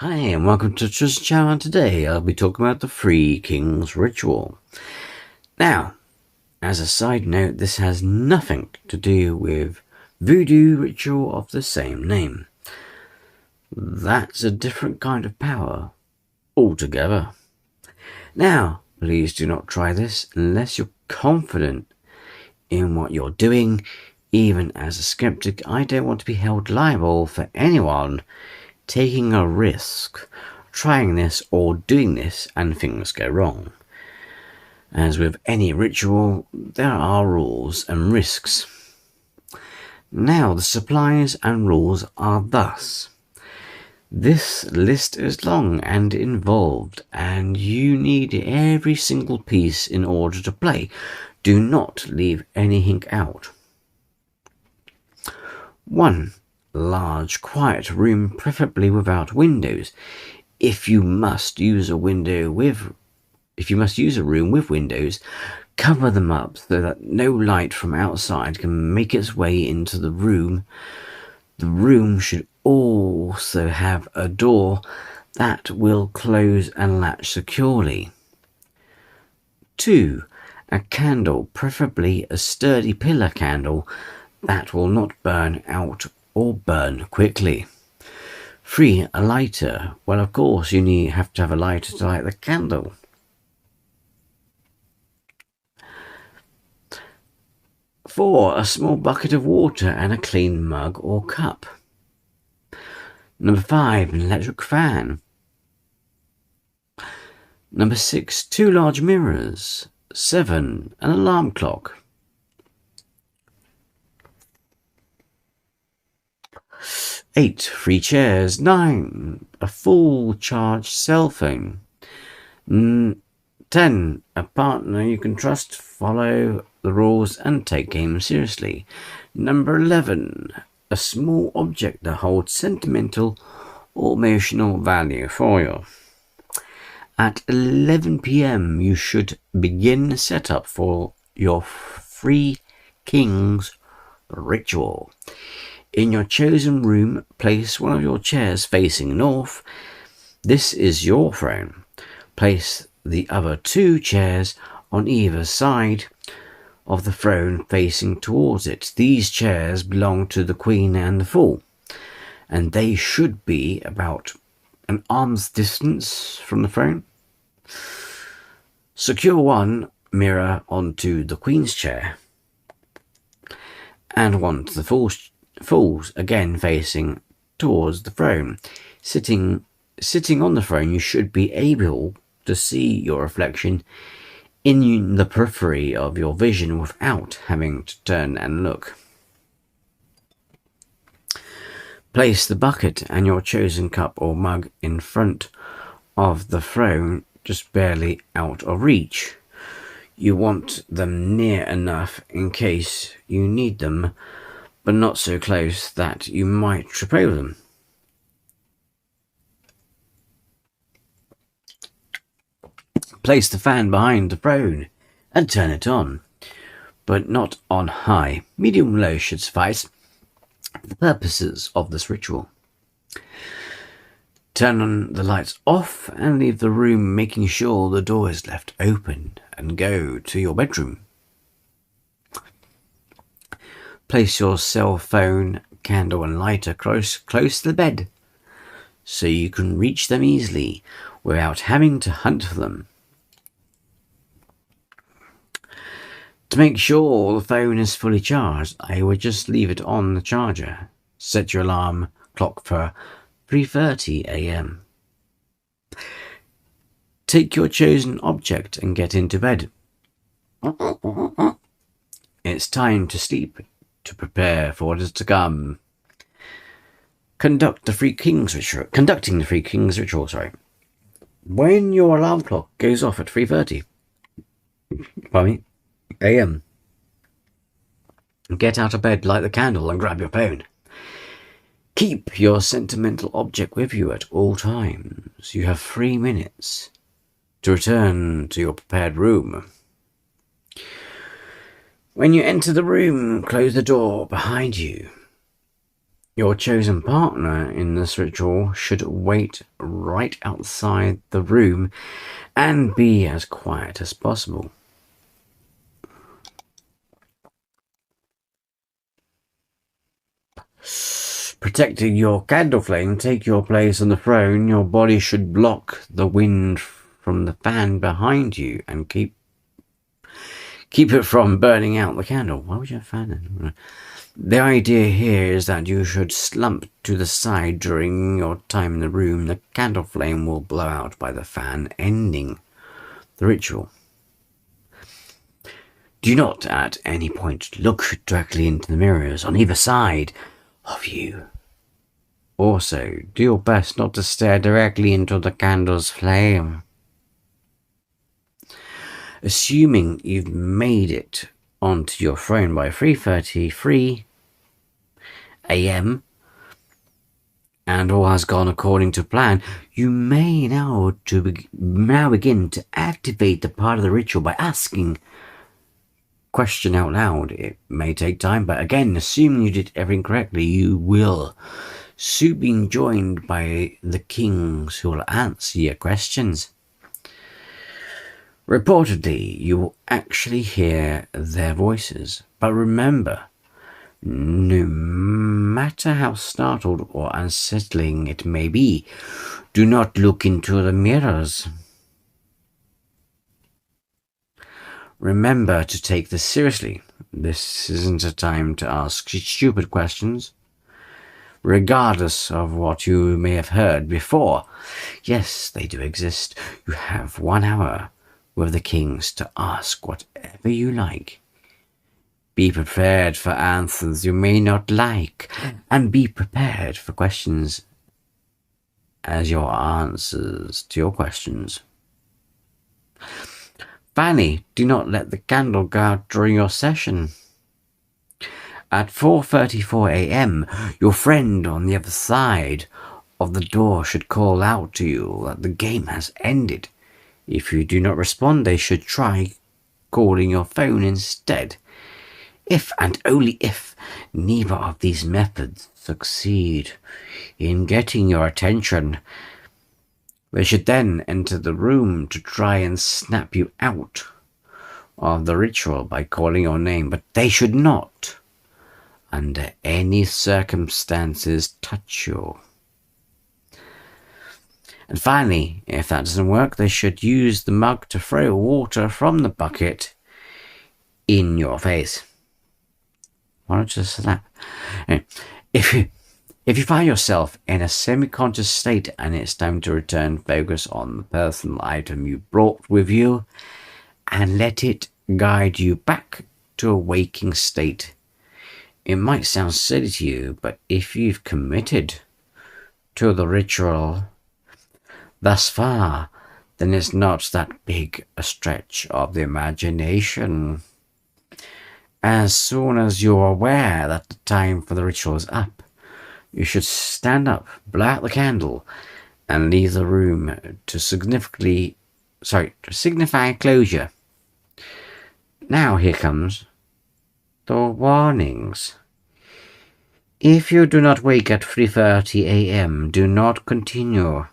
Hi, and welcome to Trust Channel. Today I'll be talking about the Three Kings Ritual. Now, as a side note, this has nothing to do with voodoo ritual of the same name. That's a different kind of power altogether. Now, please do not try this unless you're confident in what you're doing. Even as a skeptic, I don't want to be held liable for anyone taking a risk, trying this or doing this, and things go wrong. As with any ritual, there are rules and risks. Now, the supplies and rules are thus. This list is long and involved, and you need every single piece in order to play. Do not leave anything out. 1. Large, quiet room, preferably without windows. If you must use a room with windows, cover them up so that no light from outside can make its way into the room. The room should also have a door that will close and latch securely. 2. A candle, preferably a sturdy pillar candle that will not burn out or burn quickly. 3. A lighter. Well, of course, you have to have a lighter to light the candle. 4. A small bucket of water and a clean mug or cup. 5. An electric fan. 6. 2 large mirrors. 7. An alarm clock. 8. 3 chairs. 9. A full charged cell phone. 10. A partner you can trust, follow the rules and take games seriously. 11. A small object that holds sentimental or emotional value for you. At 11 p.m. you should begin setup for your Three Kings Ritual. In your chosen room, place one of your chairs facing north. This is your throne. Place the other 2 chairs on either side of the throne facing towards it. These chairs belong to the Queen and the Fool, and they should be about an arm's distance from the throne. Secure one mirror onto the Queen's chair and one to the Fool's, again facing towards the throne. Sitting on the throne, you should be able to see your reflection in the periphery of your vision without having to turn and look. Place the bucket and your chosen cup or mug in front of the throne, just barely out of reach. You want them near enough in case you need them, but not so close that you might trip over them. Place the fan behind the throne and turn it on, but not on high. Medium-low should suffice for the purposes of this ritual. Turn on the lights off and leave the room, making sure the door is left open, and go to your bedroom. Place your cell phone, candle and lighter close to the bed so you can reach them easily without having to hunt for them. To make sure the phone is fully charged, I would just leave it on the charger. Set your alarm clock for 3:30 a.m. Take your chosen object and get into bed. It's time to sleep, to prepare for what is to come. Conducting the Three Kings Ritual. When your alarm clock goes off at 3:30 a.m., get out of bed, light the candle and grab your phone. Keep your sentimental object with you at all times. You have 3 minutes to return to your prepared room. When you enter the room, close the door behind you. Your chosen partner in this ritual should wait right outside the room and be as quiet as possible. Protecting your candle flame, take your place on the throne. Your body should block the wind from the fan behind you and keep it from burning out the candle. Why would you have a fan in? The idea here is that you should slump to the side during your time in the room. The candle flame will blow out by the fan, ending the ritual. Do not at any point look directly into the mirrors on either side of you. Also, do your best not to stare directly into the candle's flame. Assuming you've made it onto your throne by 3:33 a.m. and all has gone according to plan, you may now begin to activate the part of the ritual by asking question out loud. It may take time, but again, assuming you did everything correctly, you will soon be joined by the kings who will answer your questions. Reportedly, you will actually hear their voices, but remember, no matter how startled or unsettling it may be, do not look into the mirrors. Remember to take this seriously. This isn't a time to ask stupid questions, regardless of what you may have heard before. Yes, they do exist. You have 1 hour with the kings to ask whatever you like. Be prepared for answers you may not like, and be prepared for questions as your answers to your questions. Finally, do not let the candle go out during your session. At 4:34 a.m., your friend on the other side of the door should call out to you that the game has ended. If you do not respond, they should try calling your phone instead. If and only if neither of these methods succeed in getting your attention, they should then enter the room to try and snap you out of the ritual by calling your name, but they should not, under any circumstances, touch you. And finally, if that doesn't work, they should use the mug to throw water from the bucket in your face. Why not just slap? If you find yourself in a semi-conscious state and it's time to return focus on the personal item you brought with you and let it guide you back to a waking state. It might sound silly to you, but if you've committed to the ritual thus far, then it's not that big a stretch of the imagination. As soon as you're aware that the time for the ritual is up, you should stand up, blow out the candle, and leave the room to signify closure. Now here comes the warnings. If you do not wake at 3:30 a.m., do not continue.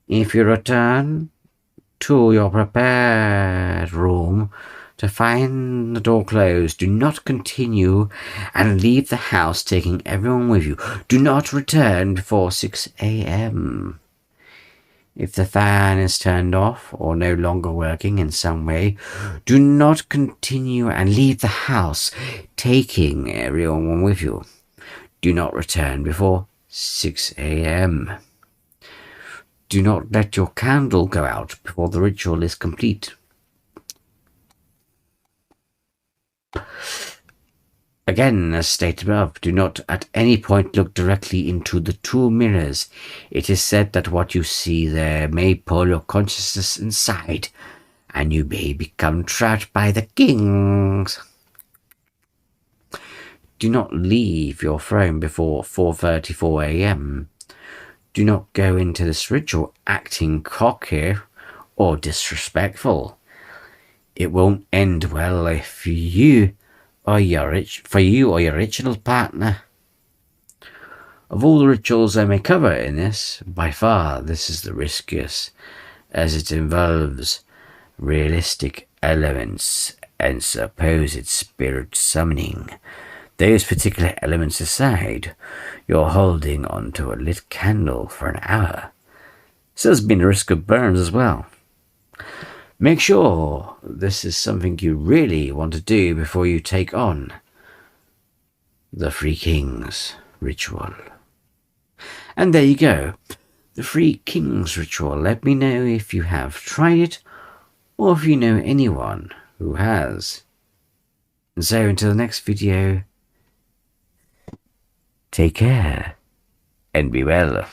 If you return to your prepared room to find the door closed, do not continue and leave the house taking everyone with you. Do not return before 6 a.m. If the fan is turned off or no longer working in some way, do not continue and leave the house taking everyone with you. Do not return before 6 a.m. Do not let your candle go out before the ritual is complete. Again, as stated above, do not at any point look directly into the two mirrors. It is said that what you see there may pull your consciousness inside, and you may become trapped by the kings. Do not leave your throne before 4:34 a.m. Do not go into this ritual acting cocky or disrespectful. It won't end well for you or your original partner. Of all the rituals I may cover in this, by far this is the riskiest, as it involves realistic elements and supposed spirit summoning. Those particular elements aside, you're holding onto a lit candle for an hour, so there's been a risk of burns as well. Make sure this is something you really want to do before you take on the Three Kings ritual. And there you go, the Three Kings ritual. Let me know if you have tried it, or if you know anyone who has. And so until the next video, take care and be well.